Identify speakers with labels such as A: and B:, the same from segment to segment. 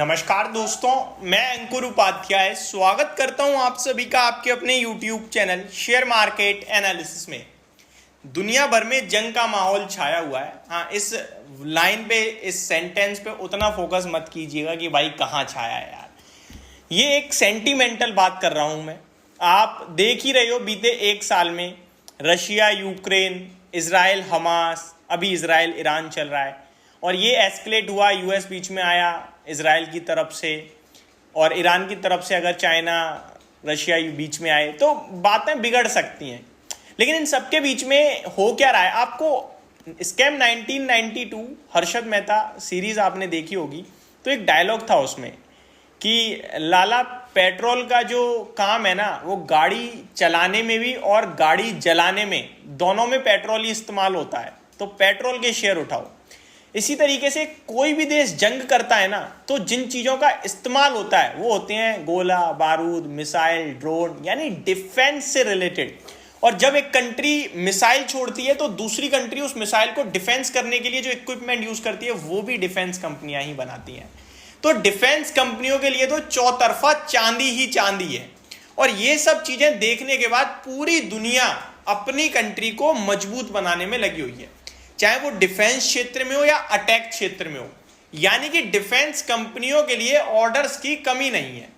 A: नमस्कार दोस्तों, मैं अंकुर उपाध्याय स्वागत करता हूं आप सभी का आपके अपने YouTube channel share market analysis में। दुनिया भर में जंग का माहौल छाया हुआ है। हाँ, इस लाइन पे, इस सेंटेंस पे उतना फोकस मत कीजिएगा कि भाई कहाँ छाया है यार। ये एक सेंटिमेंटल बात कर रहा हूं मैं। आप देख ही रहे हो बीते एक साल में रशिया यूक्रेन, इजराइल हमास, अभी इजराइल ईरान चल रहा है और ये एस्केलेट हुआ, यूएस बीच में आया इजराइल की तरफ से, और ईरान की तरफ से अगर चाइना रशिया बीच में आए तो बातें बिगड़ सकती हैं। लेकिन इन सबके बीच में हो क्या रहा है? आपको स्कैम 1992 हर्षद मेहता सीरीज आपने देखी होगी, तो एक डायलॉग था उसमें कि लाला, पेट्रोल का जो काम है ना वो गाड़ी चलाने में भी और गाड़ी जलाने में, दोनों में पेट्रोल ही इस्तेमाल होता है, तो पेट्रोल के शेयर उठाओ। इसी तरीके से कोई भी देश जंग करता है ना तो जिन चीज़ों का इस्तेमाल होता है वो होते हैं गोला बारूद, मिसाइल, ड्रोन, यानी डिफेंस से रिलेटेड। और जब एक कंट्री मिसाइल छोड़ती है तो दूसरी कंट्री उस मिसाइल को डिफेंस करने के लिए जो इक्विपमेंट यूज करती है वो भी डिफेंस कंपनियां ही बनाती हैं। तो डिफेंस कंपनियों के लिए तो चौतरफा चांदी ही चांदी है। और ये सब चीजें देखने के बाद पूरी दुनिया अपनी कंट्री को मजबूत बनाने में लगी हुई है, चाहे वो डिफेंस क्षेत्र में हो या अटैक क्षेत्र में हो। यानी कि डिफेंस कंपनियों के लिए ऑर्डर्स की कमी नहीं है।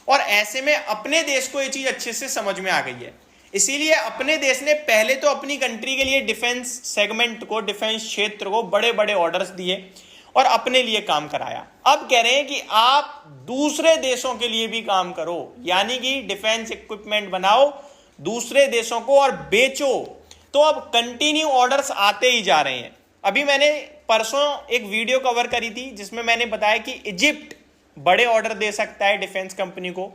A: और ऐसे में अपने देश को ये चीज अच्छे से समझ में आ गई है। इसीलिए अपने देश ने पहले तो अपनी कंट्री के लिए डिफेंस सेगमेंट को, डिफेंस क्षेत्र को बड़े बड़े ऑर्डर्स दिए और अपने लिए काम कराया। अब कह रहे हैं कि आप दूसरे देशों के लिए भी काम करो, यानी कि डिफेंस इक्विपमेंट बनाओ दूसरे देशों को और बेचो। तो अब कंटिन्यू ऑर्डर्स आते ही जा रहे हैं। अभी मैंने परसों एक वीडियो कवर करी थी जिसमें मैंने बताया कि इजिप्ट बड़े ऑर्डर दे सकता है डिफेंस कंपनी को।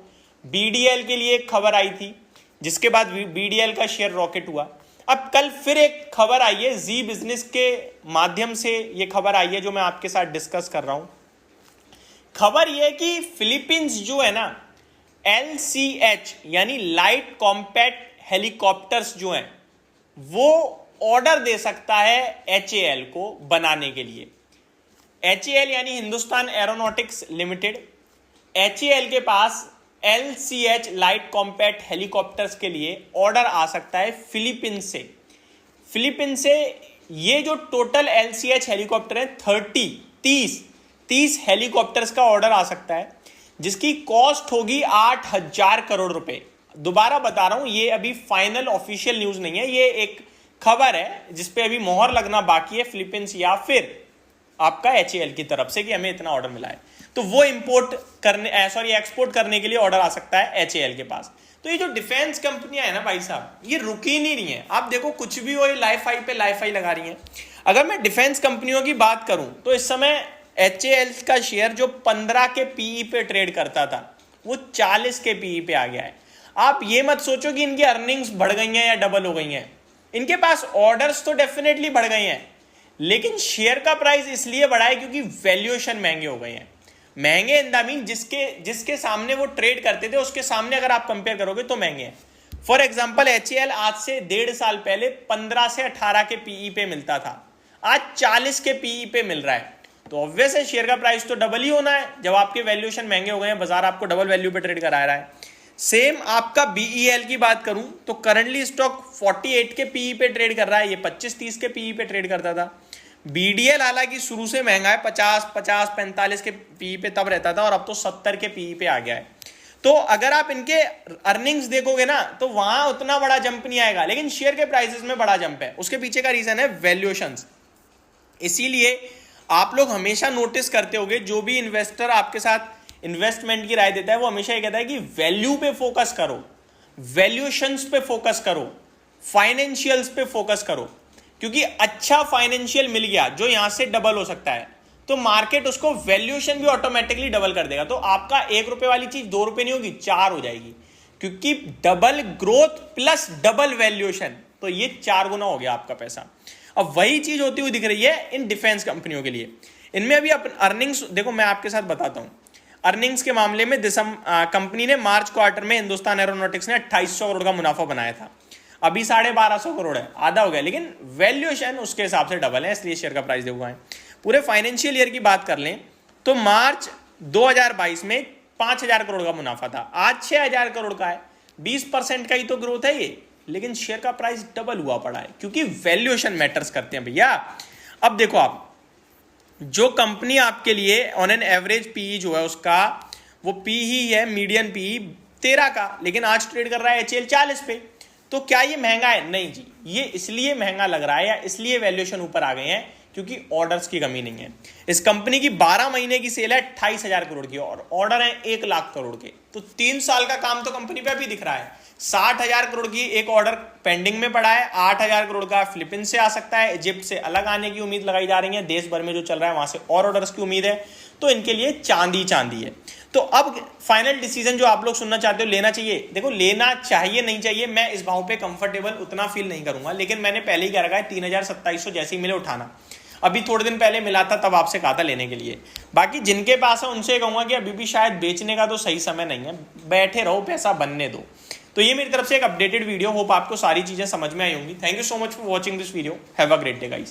A: बीडीएल के लिए एक खबर आई थी जिसके बाद बीडीएल का शेयर रॉकेट हुआ। अब कल फिर एक खबर आई है, जी बिजनेस के माध्यम से ये खबर आई है जो मैं आपके साथ डिस्कस कर रहा हूं। खबर यह है कि फिलीपींस जो है ना, LCH यानी लाइट कॉम्पैक्ट हेलीकॉप्टर्स जो हैं वो ऑर्डर दे सकता है HAL को बनाने के लिए। HAL यानी हिंदुस्तान एरोनॉटिक्स लिमिटेड। HAL के पास LCH लाइट कॉम्पैक्ट हेलीकॉप्टर्स के लिए ऑर्डर आ सकता है फिलीपींस से। फिलीपींस से ये जो टोटल LCH हेलीकॉप्टर है 30 हेलीकॉप्टर्स का ऑर्डर आ सकता है, जिसकी कॉस्ट होगी 8,000 करोड़ रुपए। दोबारा बता रहा हूं, ये अभी फाइनल ऑफिशियल न्यूज नहीं है, ये एक खबर है जिसपे अभी मोहर लगना बाकी है फिलीपींस या फिर आपका HAL की तरफ से कि हमें इतना ऑर्डर मिला है। तो वो एक्सपोर्ट करने के लिए ऑर्डर आ सकता है HAL के पास। तो ये जो डिफेंस कंपनियां है ना भाई साहब, ये रुकी नहीं रही हैं। आप देखो कुछ भी हो, ये लाइफ हाई पे लाइफ हाई लगा रही हैं। अगर मैं डिफेंस कंपनियों की बात करूं तो इस समय HAL का शेयर जो 15 के PE पे ट्रेड करता था वो 40 के PE पे आ गया है। आप ये मत सोचो कि इनकी अर्निंग्स बढ़ गई हैं या डबल हो गई हैं। इनके पास ऑर्डर्स तो डेफिनेटली बढ़ गए हैं, लेकिन शेयर का प्राइस इसलिए बढ़ा है क्योंकि वैल्यूएशन महंगे हो गए हैं। महंगे इन द मीन जिसके सामने वो ट्रेड करते थे उसके सामने अगर आप कंपेयर करोगे तो महंगे हैं। फॉर एग्जांपल HAL आज से 1.5 साल पहले 15 से 18 के PE पे मिलता था, आज 40 के PE पे मिल रहा है। तो ऑब्वियस है शेयर का प्राइस तो डबल ही होना है। जब आपके वैल्यूएशन महंगे हो गए हैं, बाजार आपको डबल वैल्यू पे ट्रेड करा रहा है। सेम आपका BEL की बात करूं तो करंटली स्टॉक 48 के PE पे ट्रेड कर रहा है, ये 25-30 के PE पे ट्रेड करता था। BDL हालांकि शुरू से महंगा है, 50-45 के PE पे तब रहता था और अब तो 70 के PE पे आ गया है। तो अगर आप इनके अर्निंग्स देखोगे ना तो वहां उतना बड़ा जंप नहीं आएगा, लेकिन शेयर के प्राइसेस में बड़ा जंप है। उसके पीछे का रीजन है वैल्यूएशंस। इसीलिए आप लोग हमेशा नोटिस करते होंगे, जो भी इन्वेस्टर आपके साथ इन्वेस्टमेंट की राय देता है वो हमेशा ये कहता है कि वैल्यू पे फोकस करो, वैल्यूएशंस पे फोकस करो, फाइनेंशियल्स पे फोकस करो। क्योंकि अच्छा फाइनेंशियल मिल गया जो यहां से डबल हो सकता है तो मार्केट उसको वैल्यूएशन भी ऑटोमेटिकली डबल कर देगा। तो आपका 1 रुपए वाली चीज 2 रुपए नहीं होगी, 4 हो जाएगी, क्योंकि double growth plus double valuation, तो ये 4 गुना हो गया आपका पैसा। अब वही चीज होती हुई दिख रही है इन डिफेंस कंपनियों के लिए। इनमें अभी अर्निंग्स देखो, मैं आपके साथ बताता हूं। अर्निंग्स के मामले में कंपनी ने मार्च क्वार्टर में हिंदुस्तान एरोनॉटिक्स ने 2800 करोड़ का मुनाफा बनाया था। अभी 1250 करोड़ है, आधा हो गया, लेकिन वैल्यूएशन उसके हिसाब से डबल है, इसलिए शेयर का प्राइस देखो है। पूरे फाइनेंशियल ईयर की बात कर लें तो मार्च 2022 में 5,000 करोड़ का मुनाफा था, आज 6,000 करोड़ का है। 20% का ही तो ग्रोथ है ये, लेकिन शेयर का प्राइस डबल हुआ पड़ा है, क्योंकि वैल्यूएशन मैटर्स करते हैं भैया। अब देखो आप, जो कंपनी आपके लिए ऑन एन एवरेज पीई जो है उसका वो पी ही है, मीडियन पीई 13 का, लेकिन आज ट्रेड कर रहा है एचएल 40 पे। तो क्या ये महंगा है? नहीं जी, ये इसलिए महंगा लग रहा है या इसलिए वैल्यूएशन ऊपर आ गए हैं क्योंकि ऑर्डर्स की कमी नहीं है। इस कंपनी की 12 महीने की सेल है 28,000 करोड़ की और ऑर्डर है 1 लाख करोड़ के। तो 3 साल का काम तो कंपनी पे अभी दिख रहा है। 60,000 करोड़ की एक ऑर्डर पेंडिंग में पड़ा है, 8,000 करोड़ का फिलीपींस से आ सकता है, इजिप्ट से अलग आने की उम्मीद लगाई जा रही है, देश भर में जो चल रहा है वहां से और ऑर्डर्स की उम्मीद है। तो इनके लिए चांदी चांदी है। तो अब फाइनल डिसीजन जो आप लोग सुनना चाहते हो, लेना चाहिए, देखो लेना चाहिए नहीं चाहिए, मैं इस भाव पे कंफर्टेबल उतना फील नहीं करूंगा, लेकिन मैंने पहले ही कह रखा है 3,2700 जैसे ही मिले उठाना। अभी थोड़े दिन पहले मिला था, तब आपसे कहा था लेने के लिए। बाकी जिनके पास है उनसे कहूंगा कि अभी भी शायद बेचने का तो सही समय नहीं है, बैठे रहो, पैसा बनने दो। तो ये मेरी तरफ से एक अपडेटेड वीडियो, होप आपको सारी चीजें समझ में आई होंगी। Thank you so much for watching this video, have a great day guys.